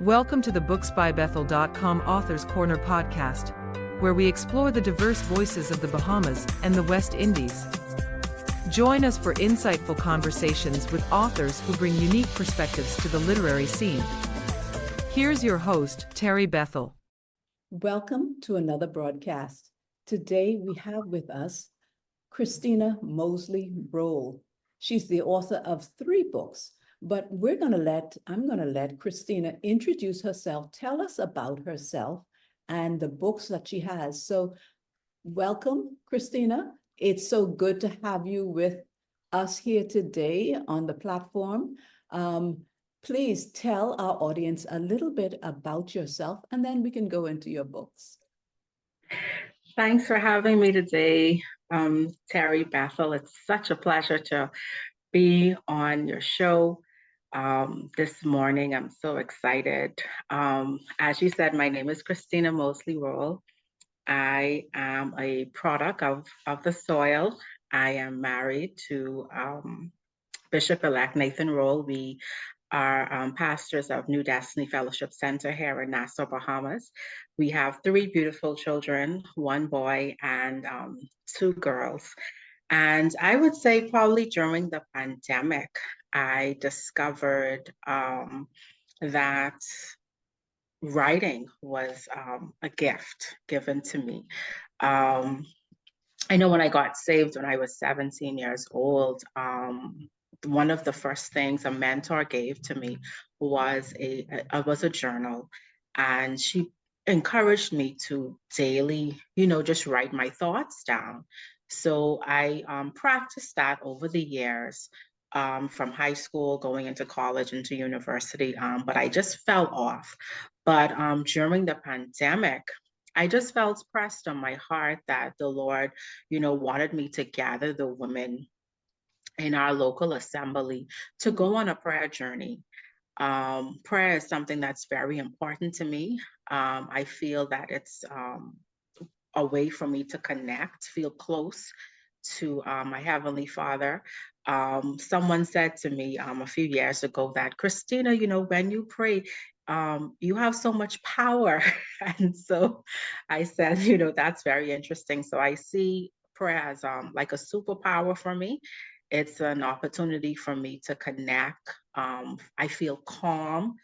Welcome to the booksbybethel.com Authors Corner podcast, where we explore the diverse voices of the Bahamas and the West Indies. Join us for insightful conversations with authors who bring unique perspectives to the literary scene. Here's your host, Teri Bethel. Welcome to another broadcast. Today we have with us Christina Moseley-Rolle. She's the author of 3 books, but I'm going to let Christina introduce herself, tell us about herself and the books that she has. So welcome, Christina. It's so good to have you with us here today on the platform. Please tell our audience a little bit about yourself, and then we can go into your books. Thanks for having me today, Teri Bethel. It's such a pleasure to be on your show this morning. I'm so excited. As you said, my name is Christina Moseley-Rolle. I am a product of the soil. I am married to Bishop-elect Nathan Rolle. We are pastors of New Destiny Fellowship Center here in Nassau, Bahamas. We have 3 beautiful children, 1 boy and 2 girls. And I would say probably during the pandemic, I discovered that writing was a gift given to me. I know when I got saved when I was 17 years old, one of the first things a mentor gave to me was a journal, and she encouraged me to daily, just write my thoughts down. So I practiced that over the years, from high school, going into college, into university, but I just fell off. But during the pandemic, I just felt pressed on my heart that the Lord, wanted me to gather the women in our local assembly to go on a prayer journey. Prayer is something that's very important to me. I feel that it's a way for me to connect, feel close to my Heavenly Father. Someone said to me a few years ago that, Christina, when you pray, you have so much power. And so I said, that's very interesting. So I see prayer as like a superpower for me. It's an opportunity for me to connect. I feel calm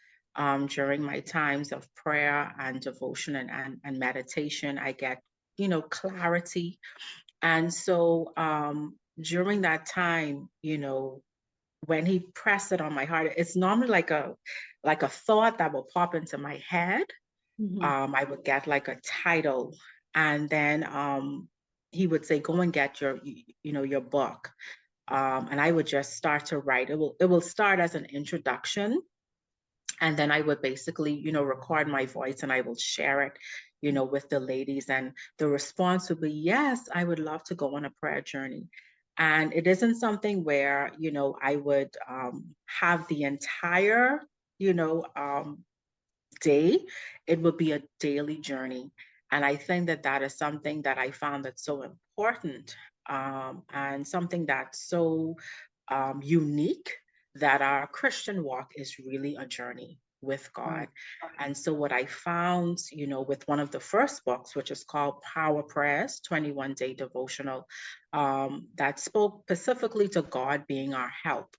during my times of prayer and devotion and meditation. I get, clarity. And so during that time, when he pressed it on my heart, it's normally like a thought that will pop into my head. Mm-hmm. I would get like a title, and then he would say, go and get your book. And I would just start to write. It will start as an introduction, and then I would basically, record my voice and I will share it, with the ladies. And the response would be, yes, I would love to go on a prayer journey. And it isn't something where, I would have the entire, day. It would be a daily journey. And I think that is something that I found that's so important, and something that's so unique, that our Christian walk is really a journey with God. And so what I found, with one of the first books, which is called Power Prayers, 21-day devotional, that spoke specifically to God being our help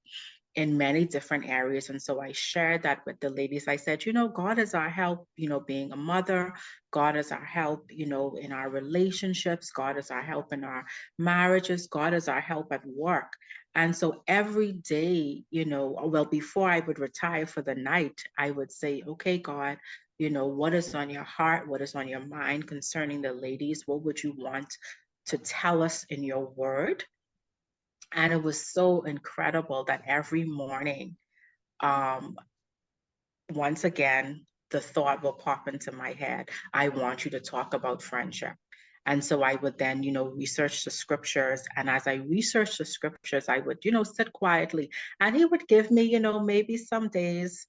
in many different areas. And so I shared that with the ladies. I said, God is our help, being a mother. God is our help, in our relationships. God is our help in our marriages. God is our help at work. And so every day, before I would retire for the night, I would say, okay, God, what is on your heart? What is on your mind concerning the ladies? What would you want to tell us in your word? And it was so incredible that every morning, once again, the thought will pop into my head, I want you to talk about friendship. And so I would then, research the scriptures. And as I researched the scriptures, I would, sit quietly. And he would give me, maybe some days,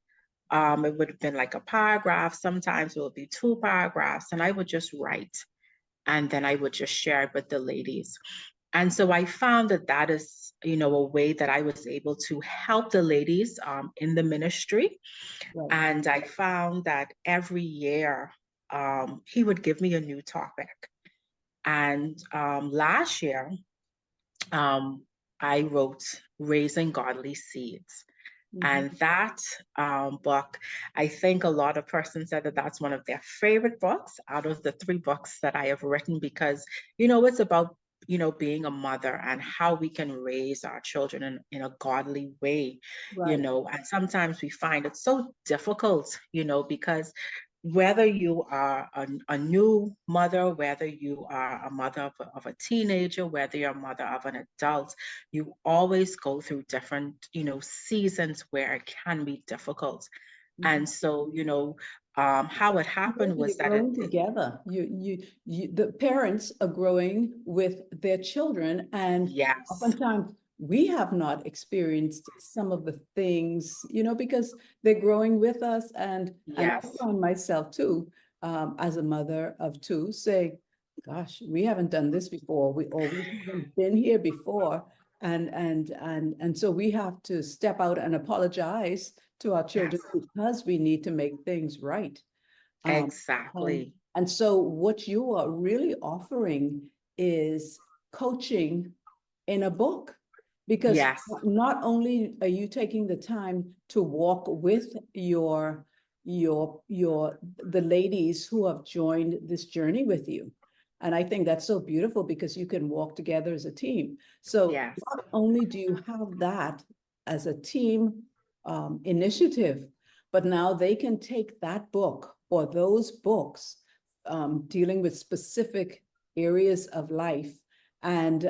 it would have been like a paragraph. Sometimes it would be 2 paragraphs. And I would just write. And then I would just share it with the ladies. And so I found that that is, a way that I was able to help the ladies in the ministry. Right. And I found that every year he would give me a new topic. And last year, um, I wrote Raising Godly Seeds. Mhm. And that book, I think a lot of persons said that that's one of their favorite books out of the three books that I have written because, it's about, being a mother and how we can raise our children in a godly way, Right. and sometimes we find it so difficult, because whether you are a new mother, whether you are a mother of a teenager, whether you're a mother of an adult, you always go through different, seasons where it can be difficult. Mhm. And so, how it happened You're was that growing together. The parents are growing with their children, and yes, oftentimes we have not experienced some of the things, because they're growing with us. And I yes, find myself too, as a mother of two, saying, "Gosh, we haven't done this before. We haven't been here before." And so we have to step out and apologize to our yes, children because we need to make things right. Um, and, exactly. and so what you are really offering is coaching in a book, because Yes, not only are you taking the time to walk with the ladies who have joined this journey with you. And I think that's so beautiful because you can walk together as a team. So yes, not only do you have that as a team initiative, but now they can take that book or those books dealing with specific areas of life, and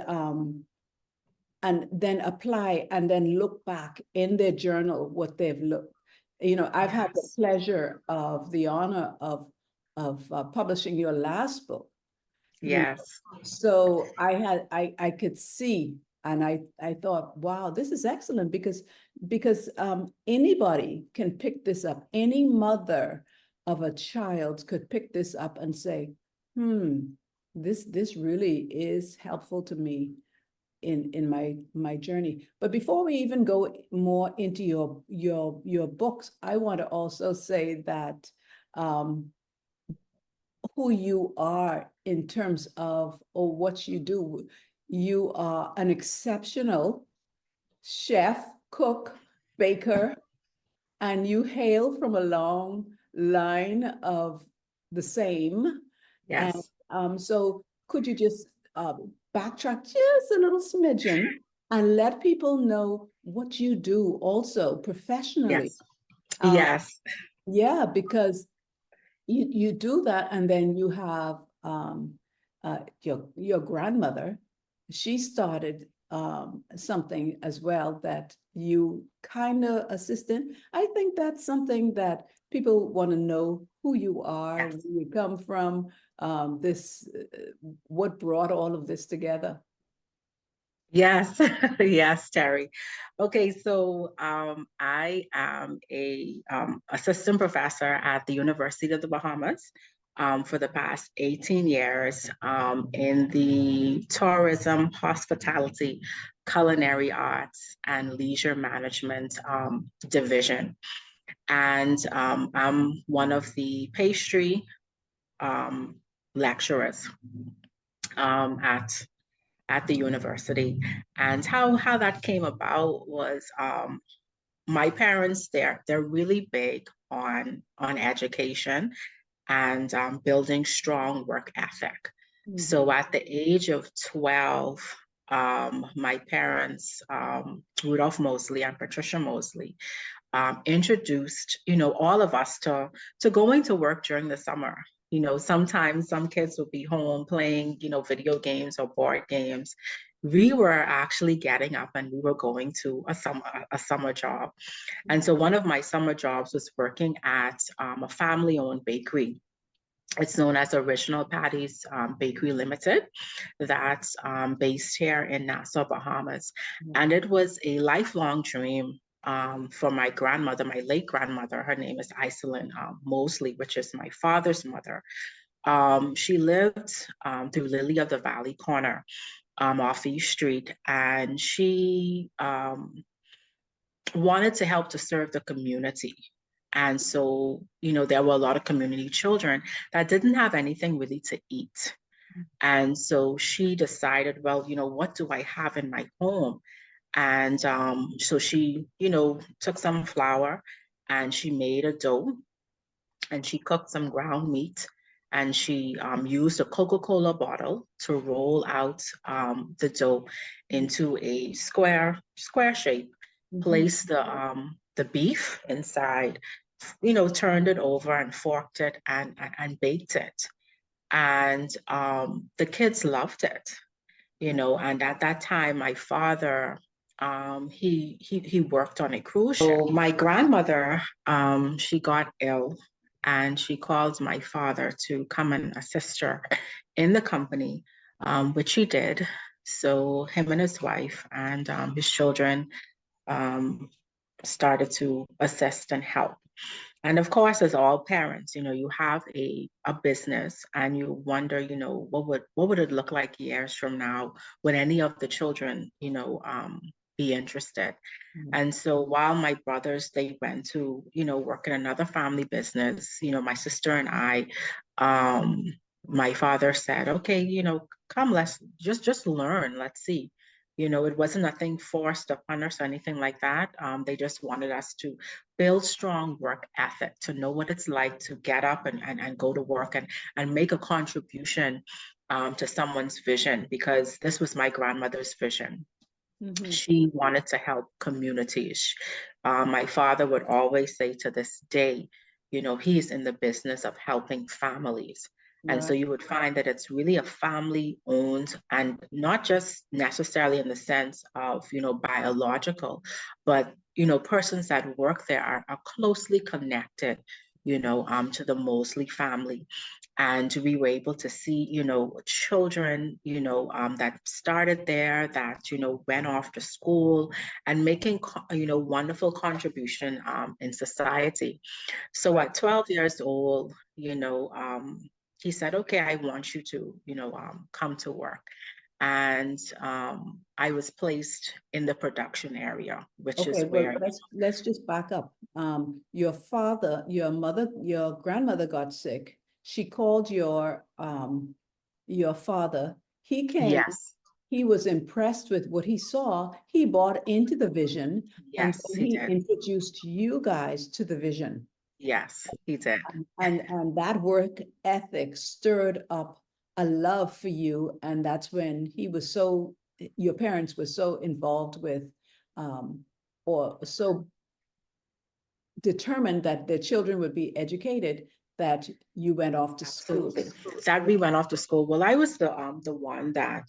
then apply and then look back in their journal what they've looked. I've had the yes, pleasure of the honor of publishing your last book. you yes, so I could see, and I thought, wow, this is excellent, because anybody can pick this up. Any mother of a child could pick this up and say, this really is helpful to me in my journey. But before we even go more into your books, I want to also say that um, who you are in terms of or what you do. You are an exceptional chef, cook, baker, and you hail from a long line of the same. And yes, so could you just backtrack just a little smidgen and let people know what you do also professionally? yes, Um, yes, yeah, because you do that, and then you have your grandmother. She started something as well that you kind of assisted. I think that's something that people want to know who you are, yes. where you come from, this what brought all of this together. Yes, yes, Terry. Okay, so I am a assistant professor at the University of the Bahamas for the past 18 years in the tourism, hospitality, culinary arts, and leisure management division. And I'm one of the pastry um, lecturers at the university. And how that came about was my parents, they're really big on education and building strong work ethic. Mhm. So at the age of 12, my parents, Rudolph Moseley and Patricia Moseley, introduced, all of us to going to work during the summer. Sometimes some kids would be home playing, video games or board games. We were actually getting up and we were going to a summer job. And so one of my summer jobs was working at a family-owned bakery. It's known as Original Patty's Bakery Limited, that's based here in Nassau, Bahamas. And it was a lifelong dream for my grandmother, my late grandmother. Her name is Iselin Moseley, which is my father's mother. She lived through Lily of the Valley corner. off East Street, and she wanted to help to serve the community. And so, there were a lot of community children that didn't have anything really to eat. And so she decided, well, what do I have in my home? And so she, took some flour and she made a dough and she cooked some ground meat and she used a Coca-Cola bottle to roll out the dough into a square shape, placed the beef inside, turned it over and forked it and baked it. And the kids loved it, and at that time, my father, he worked on a cruise ship. So my grandmother, she got ill and she called my father to come and assist her in the company, which he did. So him and his wife and his children started to assist and help. And of course, as all parents, you have a business and you wonder, what would it look like years from now? Would any of the children, be interested? And so while my brothers, they went to, work in another family business, my sister and I, um, my father said, okay, come, let's just learn, let's see. It wasn't nothing forced upon us or anything like that. They just wanted us to build strong work ethic, to know what it's like to get up and go to work and make a contribution to someone's vision, because this was my grandmother's vision. She wanted to help communities. My father would always say to this day, he's in the business of helping families. And so you would find that it's really a family owned, and not just necessarily in the sense of, biological, but, persons that work there are closely connected, to the Moseley family. And we were able to see, children, that started there, that, went off to school and making, wonderful contribution in society. So at 12 years old, he said, okay, I want you to, come to work. And I was placed in the production area, which is where. Let's just back up. Your grandmother got sick. She called your father. He came. Yes. He was impressed with what he saw. He bought into the vision. Yes, and he he did. introduced you guys to the vision. Yes, he did. And that work ethic stirred up a love for you. And that's when your parents were so involved with, or so determined that their children would be educated, that you went off to school. That we went off to school. Well, I was the one that,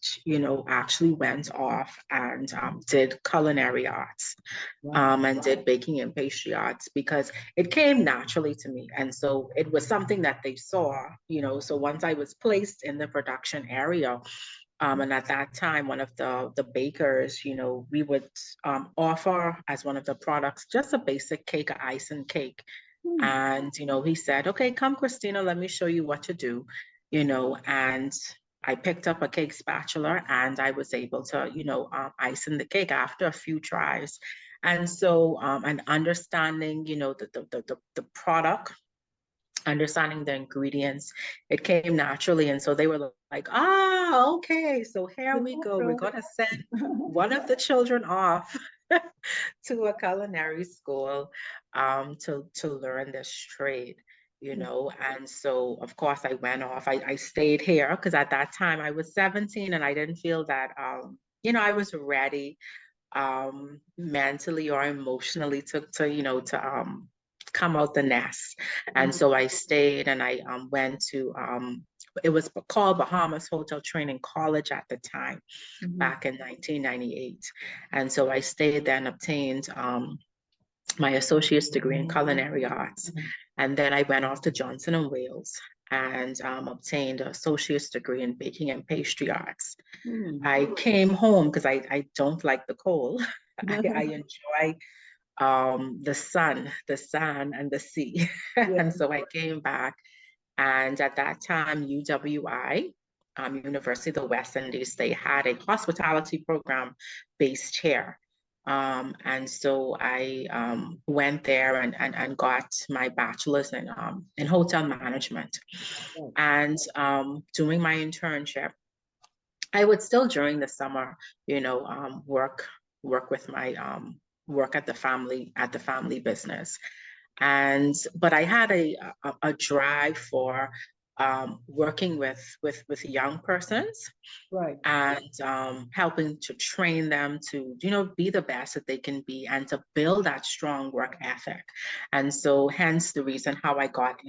actually went off and did culinary arts. And did baking and pastry arts, because it came naturally to me. And so it was something that they saw, so once I was placed in the production area, and at that time, one of the bakers, we would offer as one of the products just a basic cake, an icing cake. And, he said, okay, come, Christina, let me show you what to do, and I picked up a cake spatula and I was able to, icing the cake after a few tries. And so, and understanding, the product, understanding the ingredients, it came naturally. And so they were like, okay, so here we go. We're going to send one of the children off to a culinary school to learn this trade, And so, of course, I went off. I stayed here because at that time I was 17 and I didn't feel that, I was ready mentally or emotionally to come out the nest. And so I stayed and I went to, it was called Bahamas Hotel Training College at the time, back in 1998. And so I stayed there and obtained my associate's degree in culinary arts. And then I went off to Johnson and Wales and obtained an associate's degree in baking and pastry arts. I came home because I don't like the cold. I enjoy the sun and the sea. And so I came back, and at that time UWI University of the West Indies, they had a hospitality program based here. And so I went there and got my bachelor's in hotel management. Right. And doing my internship, I would still during the summer, work with my work at the family business. But I had a drive for working with young persons Right. and helping to train them to, be the best that they can be and to build that strong work ethic. And so hence the reason how I got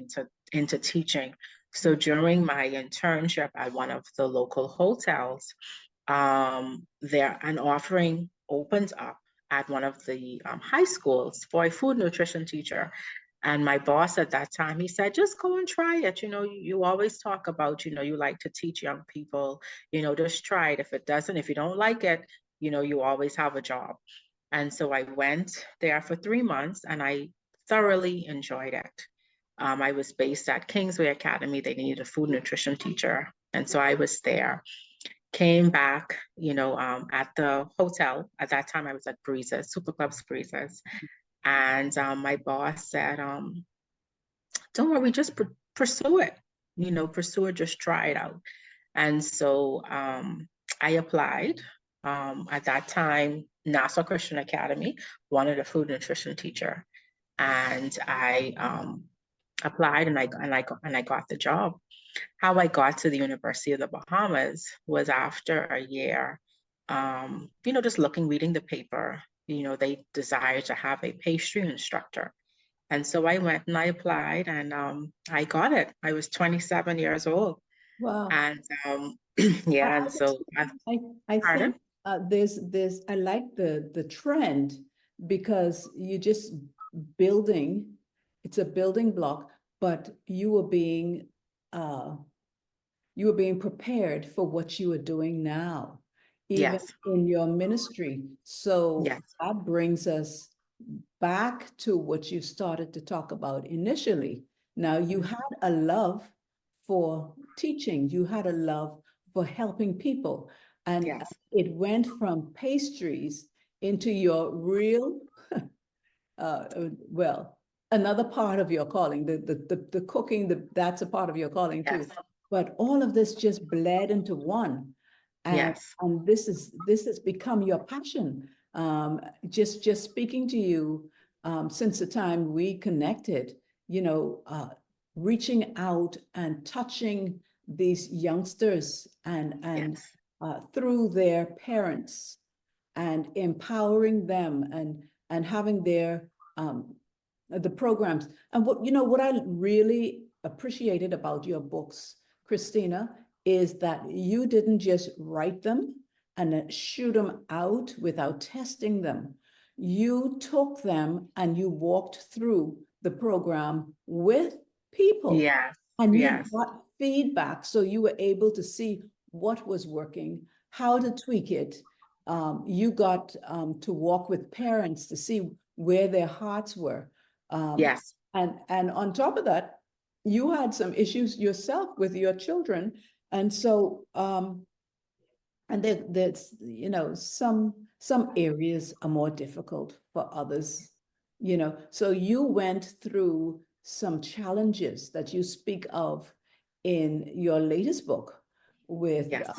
into teaching. So during my internship at one of the local hotels, there an offering opened up at one of the high schools for a food nutrition teacher. And my boss at that time, he said, just go and try it. You always talk about, you like to teach young people, just try it. If you don't like it, you always have a job. And so I went there for 3 months and I thoroughly enjoyed it. I was based at Kingsway Academy. They needed a food nutrition teacher. And so I was there, came back, at the hotel. At that time, I was at Breezes, Super Clubs Breezes. And my boss said, don't worry, just pursue it, pursue it, just try it out. And so I applied. At that time, Nassau Christian Academy wanted a food nutrition teacher. And I applied and I got the job. How I got to the University of the Bahamas was after a year, just reading the paper, they desired to have a pastry instructor. And so I went and I applied and I got it. I was 27 years old. Wow. And I, yeah, I and just, so I pardon? think I like the trend because you just building, it's a building block, but uh, you were being prepared for what you are doing now, even Yes, in your ministry. So yes, that brings us back to what you started to talk about initially. Now, you mhm, had a love for teaching, you had a love for helping people, and yes, it went from pastries into your real, well, another part of your calling, the cooking, that's a part of your calling yes, too. But all of this just bled into one. And, yes, and this has become your passion. Just speaking to you since the time we connected, you know, reaching out and touching these youngsters and yes, through their parents and empowering them and having their the programs. And what I really appreciated about your books, Christina, is that you didn't just write them and then shoot them out without testing them. You took them and you walked through the program with people yes, and you yes, got feedback. So you were able to see what was working, how to tweak it. You got to walk with parents to see where their hearts were. Um, yes, and on top of that, you had some issues yourself with your children. And so, and there's, some areas are more difficult for others, So you went through some challenges that you speak of in your latest book yes,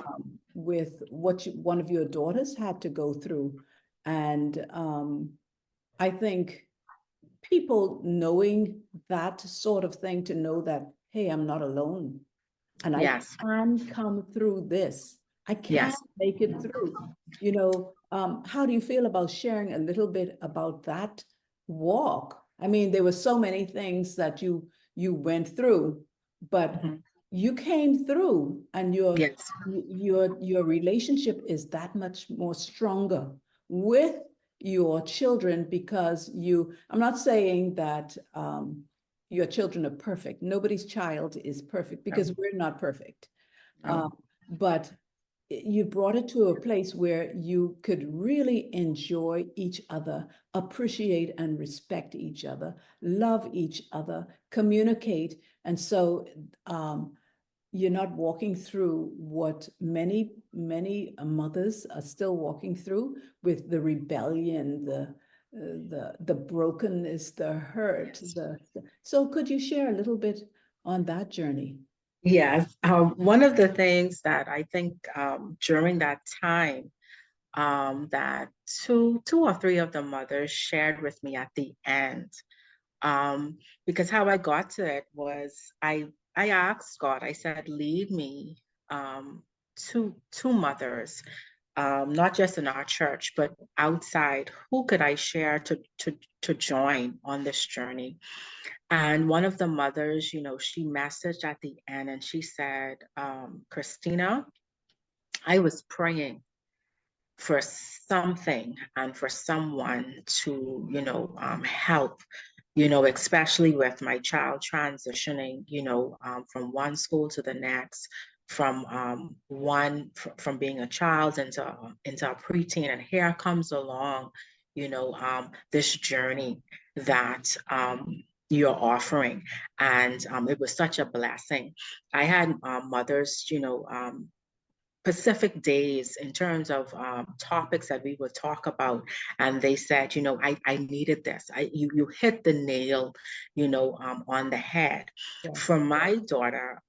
with what one of your daughters had to go through. And I think people knowing that sort of thing to know that, hey, I'm not alone and I yes, can come through this. I can yes. make it through. How do you feel about sharing a little bit about that walk? I mean, there were so many things that you went through, but Mhm. you came through, and Yes, your relationship is that much more stronger with your children because I'm not saying that your children are perfect. Nobody's child is perfect no, because we're not perfect. no, But you brought it to a place where you could really enjoy each other, appreciate and respect each other, love each other, communicate. And so you're not walking through what many mothers are still walking through, with the rebellion, the brokenness, the hurt. Yes. So could you share a little bit on that journey? Yes. One of the things that I think during that time that two or three of the mothers shared with me at the end, because how I got to it was I asked God. I said, lead me two mothers, not just in our church, but outside. Who could I share to join on this journey? And one of the mothers, she messaged at the end and she said, Christina, I was praying for something and for someone to, help, especially with my child transitioning, from one school to the next, from being a child into a preteen. And here comes along, this journey that you're offering. And it was such a blessing. I had mothers, specific days in terms of topics that we would talk about. And they said, I needed this. You hit the nail, on the head. Yeah. For my daughter,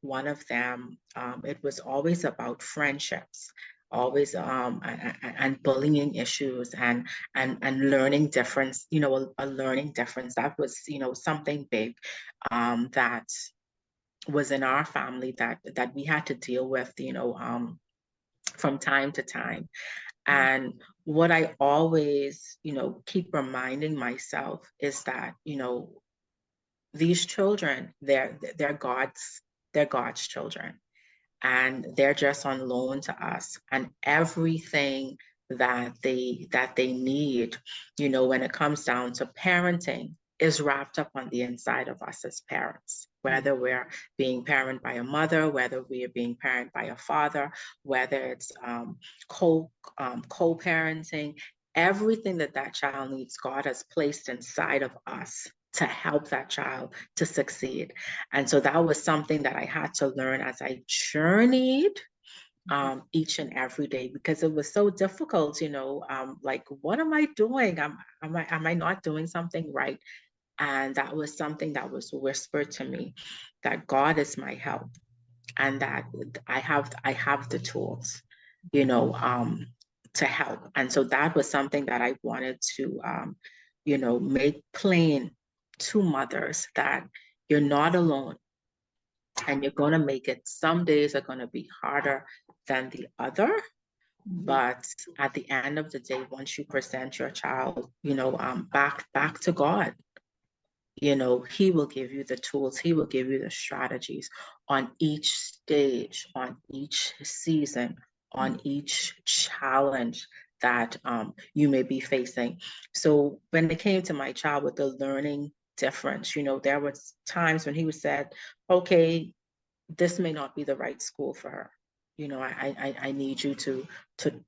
one of them, it was always about friendships, always and bullying issues and learning difference, a learning difference. That was, something big that was in our family that we had to deal with, from time to time. And what I always, keep reminding myself is that, these children, they're God's children, and they're just on loan to us. And everything that they need, when it comes down to parenting, is wrapped up on the inside of us as parents, whether we're being parented by a mother, whether we are being parented by a father, whether it's co-parenting. Everything that child needs, God has placed inside of us to help that child to succeed. And so that was something that I had to learn as I journeyed each and every day, because it was so difficult, like, what am I doing? Am I not doing something right? And that was something that was whispered to me, that God is my help, and that I have the tools, to help. And so that was something that I wanted to, make plain to mothers, that you're not alone and you're going to make it. Some days are going to be harder than the other. But at the end of the day, once you present your child, back to God, he will give you the tools, he will give you the strategies on each stage, on each season, on each challenge that you may be facing. So when it came to my child with the learning difference, there was times when he was said, okay, this may not be the right school for her. I need you to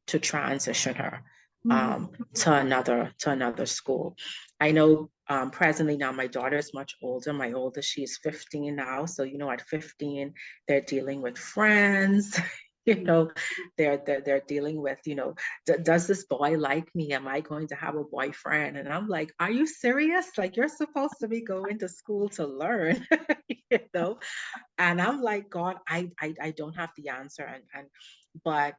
transition her to another school. I know presently now my daughter is much older. My oldest, she is 15 now. So, at 15, they're dealing with friends. They're dealing with, does this boy like me? Am I going to have a boyfriend? And I'm like, are you serious? Like, you're supposed to be going to school to learn, you know? And I'm like, God, I don't have the answer. But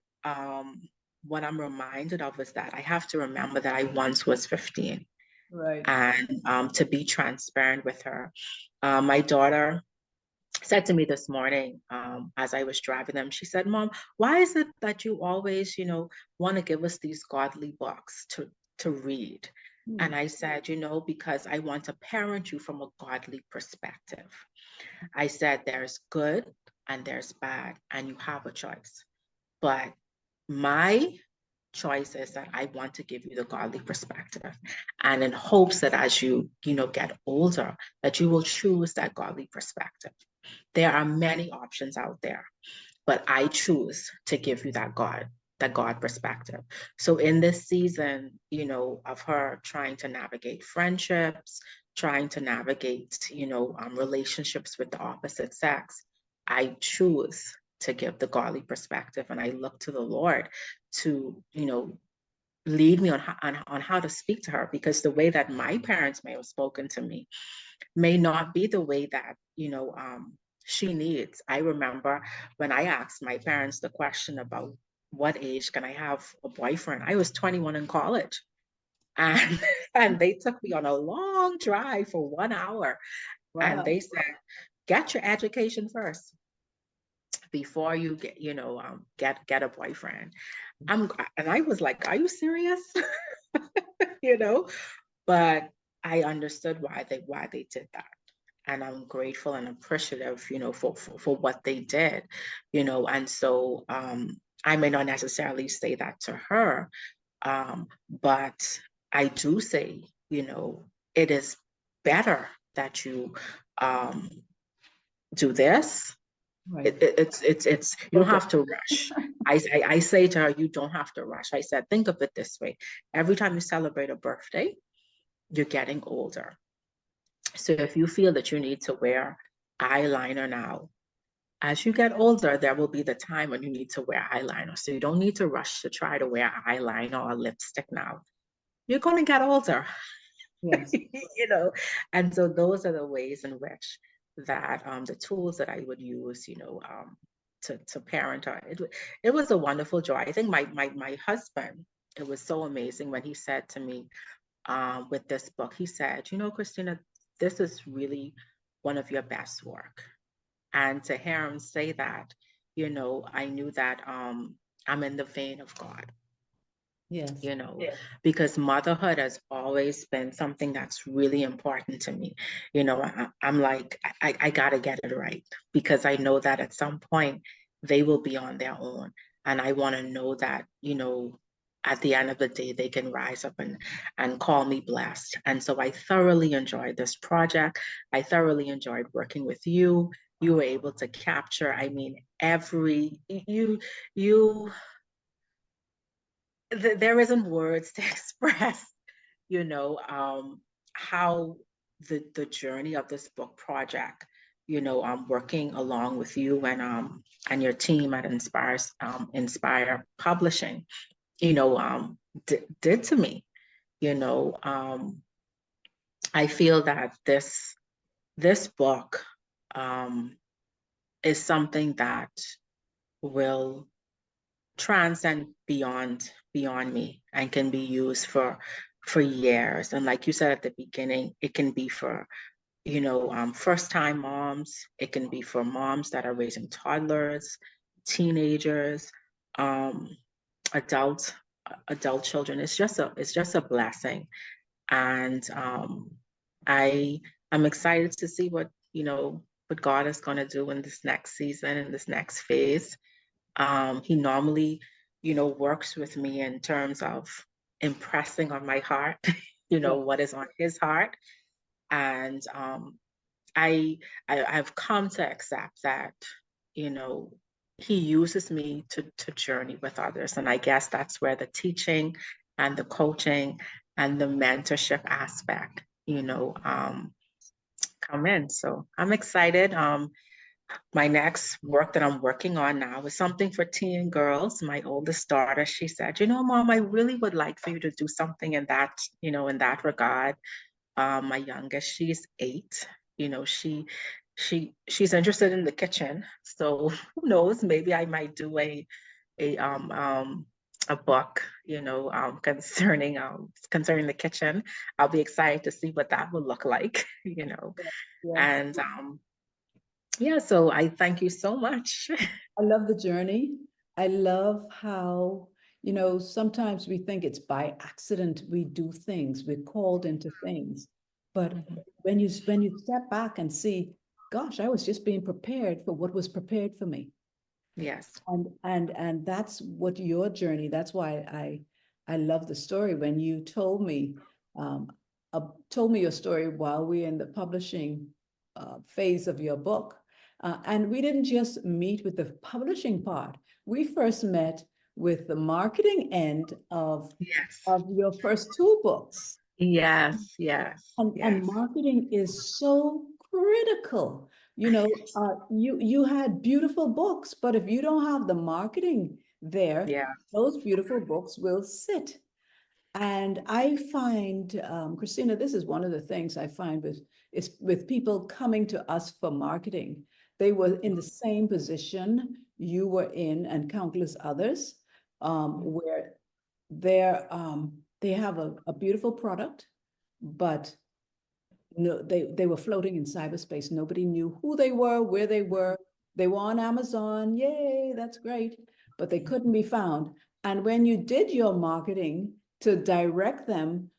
what I'm reminded of is that I have to remember that I once was 15. Right. And to be transparent with her. My daughter said to me this morning, as I was driving them, she said, Mom, why is it that you always, want to give us these godly books to read? And I said, because I want to parent you from a godly perspective. I said, there's good and there's bad, and you have a choice. But my choice is that I want to give you the godly perspective, and in hopes that as you, get older, that you will choose that godly perspective. There are many options out there, but I choose to give you that God perspective. So in this season, of her trying to navigate friendships, trying to navigate, relationships with the opposite sex, I choose to give the godly perspective, and I look to the Lord to, lead me on how to speak to her, because the way that my parents may have spoken to me may not be the way that, she needs. I remember when I asked my parents the question about what age can I have a boyfriend, I was 21 in college. And, and they took me on a long drive for 1 hour. And Wow. they said, get your education first before you get a boyfriend. And I was like, are you serious? you know, but I understood why they did that. And I'm grateful and appreciative, for what they did, and so I may not necessarily say that to her, but I do say, it is better that you um, do this. Right. It's you don't have to rush. I say to her, you don't have to rush. I said, think of it this way: every time you celebrate a birthday, you're getting older. So if you feel that you need to wear eyeliner now, as you get older, there will be the time when you need to wear eyeliner. So you don't need to rush to try to wear eyeliner or lipstick now. You're going to get older, Yes. And so those are the ways in which that the tools that I would use, to parent her. It was a wonderful joy. I think my husband, it was so amazing when he said to me, with this book, he said, Christina, this is really one of your best work. And to hear him say that, I knew that I'm in the vein of God, Yes. Yeah. Because motherhood has always been something that's really important to me. I'm like, I got to get it right, because I know that at some point they will be on their own. And I want to know that, at the end of the day, they can rise up and call me blessed. And so I thoroughly enjoyed this project. I thoroughly enjoyed working with you. You were able to capture, I mean, you, there isn't words to express, how the journey of this book project, I'm working along with you and your team at Inspire Publishing, did to me. You know, I feel that this book is something that will transcend beyond me and can be used for years. And like you said at the beginning, it can be for first time moms. It can be for moms that are raising toddlers, teenagers, um, adult adult children. It's just a blessing. And I I'm excited to see what God is going to do in this next season, in this next phase. He normally, works with me in terms of impressing on my heart, Yeah. what is on his heart. And I, I've come to accept that, you know, he uses me to journey with others. And I guess that's where the teaching and the coaching and the mentorship aspect, come in. So I'm excited. My next work that I'm working on now is something for teen girls. My oldest daughter, she said, Mom, I really would like for you to do something in that regard. My youngest, she's 8. She's interested in the kitchen. So who knows? Maybe I might do a book, concerning the kitchen. I'll be excited to see what that will look like, Yes. and yeah, so I thank you so much. I love the journey. I love how, sometimes we think it's by accident we do things, we're called into things. But Mhm. when you step back and see, gosh, I was just being prepared for what was prepared for me. Yes. And that's what your journey, that's why I love the story when you um told me your story while we're in the publishing phase of your book. And we didn't just meet with the publishing part. We first met with the marketing end Yes. of your first 2 books. Yes. Yes. And Yes. marketing is so critical. You know, you had beautiful books, but if you don't have the marketing there, Yeah. those beautiful books will sit. And I find, Christina, this is one of the things I find with people coming to us for marketing. They were in the same position you were in and countless others, where they have a beautiful product, but no, they were floating in cyberspace. Nobody knew who they were, where they were. They were on Amazon. Yay, that's great. But they couldn't be found. And when you did your marketing to direct them,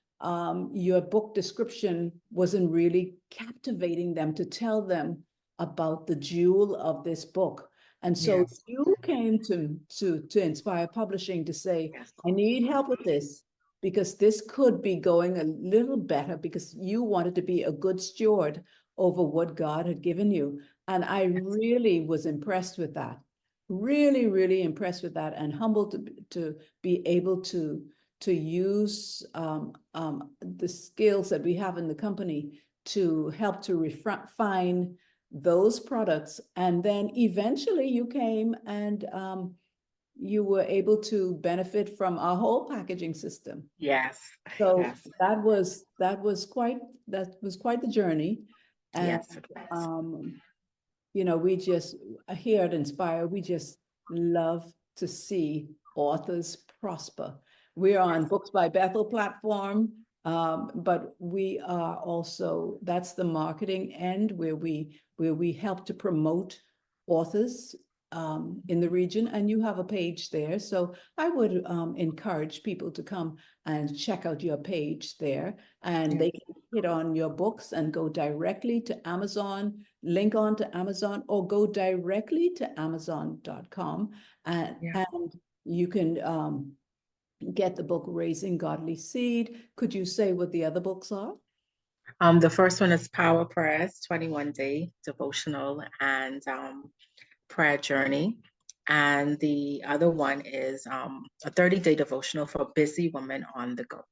your book description wasn't really captivating them to tell them about the jewel of this book. And so Yes. you came to Inspire Publishing to say, Yes. I need help with this, because this could be going a little better, because you wanted to be a good steward over what God had given you. And I really was impressed with that. Really, really impressed with that, and humbled to be able to use the skills that we have in the company to help to refine those products. And then eventually you came and you were able to benefit from our whole packaging system. Yes. So Yes. that was quite the journey. And Yes. It was. you know, we just here at Inspire, we just love to see authors prosper. We're on Books by Bethel platform, but we are also, that's the marketing end where we help to promote authors in the region, and you have a page there. So I would encourage people to come and check out your page there, and they can hit on your books and go directly to Amazon, link on to Amazon, or go directly to Amazon.com, and you can get the book Raising Godly Seed. Could you say what the other books are? The first one is Power Prayers, 21-day devotional and prayer journey. And the other one is a 30-day devotional for busy women on the go.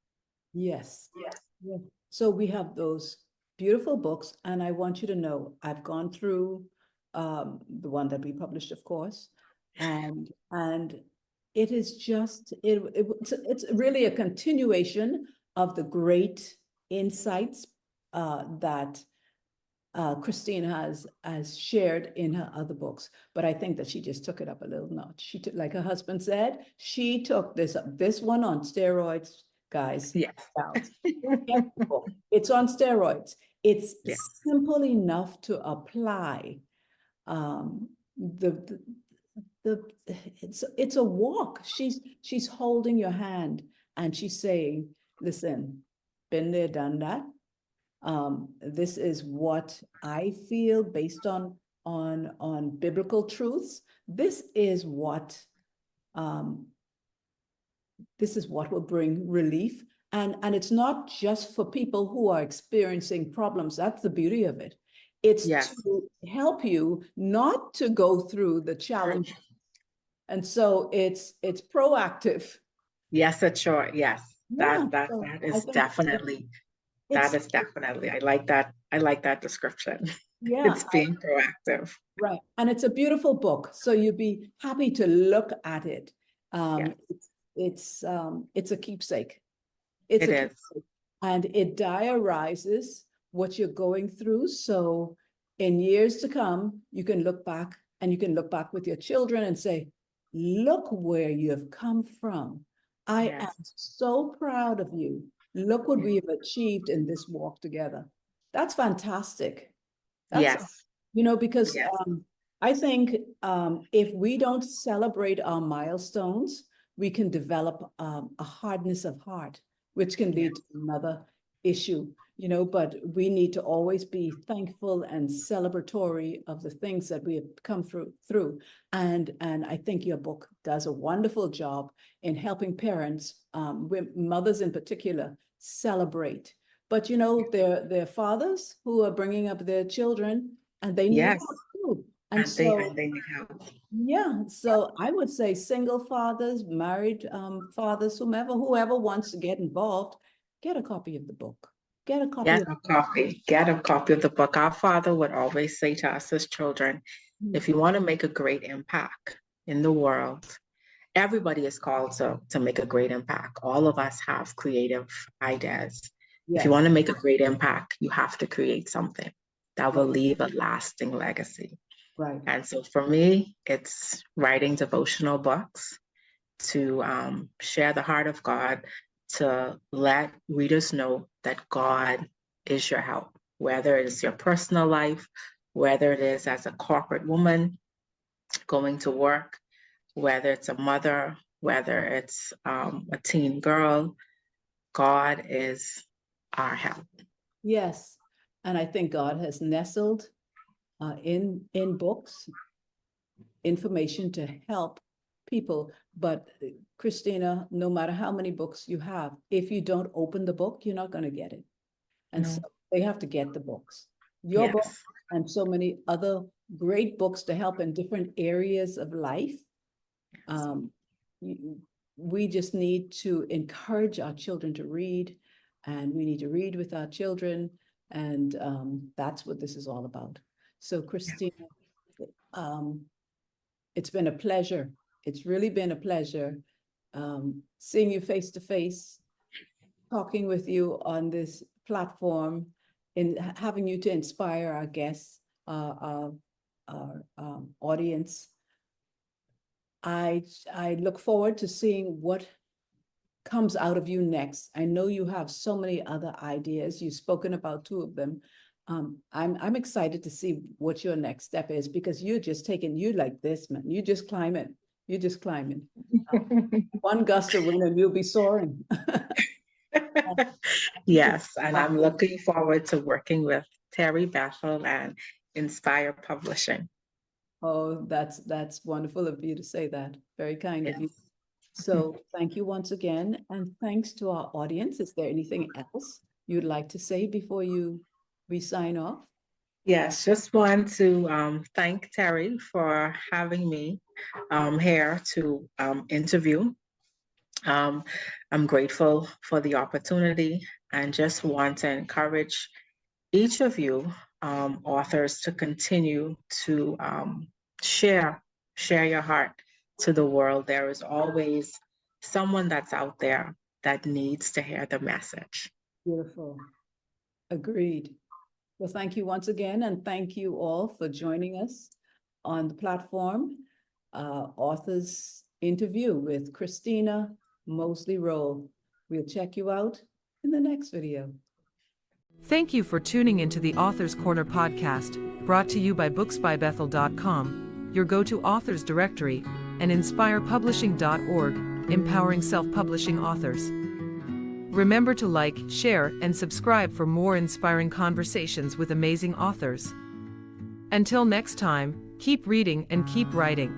Yes. Yes. So we have those beautiful books, and I want you to know I've gone through the one that we published, of course, and it is just it's really a continuation of the great insights that Christina has shared in her other books, but I think that she just took it up a little notch. She took, like her husband said, she took this one on steroids, guys. Yes. It's on steroids. It's Yeah. simple enough to apply. The it's a walk. She's holding your hand and she's saying, listen, been there, done that. This is what I feel based on biblical truths. This is what will bring relief. And it's not just for people who are experiencing problems. That's the beauty of it. It's to help you not to go through the challenge. And so it's proactive. Yes, it's short. Yes. Yeah, That is definitely I like that. I like that description. Yeah. It's being proactive. Right. And it's a beautiful book. So you'd be happy to look at it. Yes. It's a keepsake. It is. Keepsake. And it diarizes what you're going through. So in years to come, you can look back, and you can look back with your children and say, look where you have come from. I am so proud of you. Look what we have achieved in this walk together. That's fantastic. That's, because I think if we don't celebrate our milestones, we can develop a hardness of heart, which can lead to another issue, but we need to always be thankful and celebratory of the things that we have come through. And I think your book does a wonderful job in helping parents, mothers in particular, celebrate. But there are fathers who are bringing up their children, and they need help too. And they need help. Yeah, so I would say single fathers, married fathers, whoever wants to get involved, get a copy of the book. Get a copy Get of a copy. Get a copy of the book. Our father would always say to us as children, it. if you want to make a great impact in the world, everybody is called to make a great impact. All of us have creative ideas. If you Yes, want to make a great impact, you have to create something that will right, leave a lasting legacy. right. And so for me, it's writing devotional books to share the heart of God, to let readers know that God is your help, whether it is your personal life, whether it is as a corporate woman going to work, whether it's a mother, whether it's a teen girl, God is our help. Yes. And I think God has nestled in books information to help people. But Christina, no matter how many books you have, if you don't open the book, you're not going to get it. And so No. they have to get the books. Your book Yes. and so many other great books to help in different areas of life. We just need to encourage our children to read, and we need to read with our children. And that's what this is all about. So, Christina, it's been a pleasure. It's really been a pleasure seeing you face to face, talking with you on this platform, and having you to inspire our guests, our audience. I look forward to seeing what comes out of you next. I know you have so many other ideas. You've spoken about two of them. I'm excited to see what your next step is, because you're just taking, you like this, man. You just climbing. You're just climbing. One gust of wind and you'll be soaring. Yes, and I'm looking forward to working with Teri, Bethel, and Inspire Publishing. Oh, that's wonderful of you to say that. Very kind of you. Yes. So thank you once again, and thanks to our audience. Is there anything else you'd like to say before we sign off? Yes, just want to thank Teri for having me here to interview. I'm grateful for the opportunity and just want to encourage each of you authors to continue to share your heart to the world. There is always someone that's out there that needs to hear the message. Beautiful. Agreed. Well, thank you once again, and thank you all for joining us on the platform, Authors Interview with Christina Moseley-Rolle. We'll check you out in the next video. Thank you for tuning into the Authors Corner podcast, brought to you by booksbybethel.com, your go-to authors directory, and inspirepublishing.org, empowering self-publishing authors. Remember to like, share, and subscribe for more inspiring conversations with amazing authors. Until next time, keep reading and keep writing.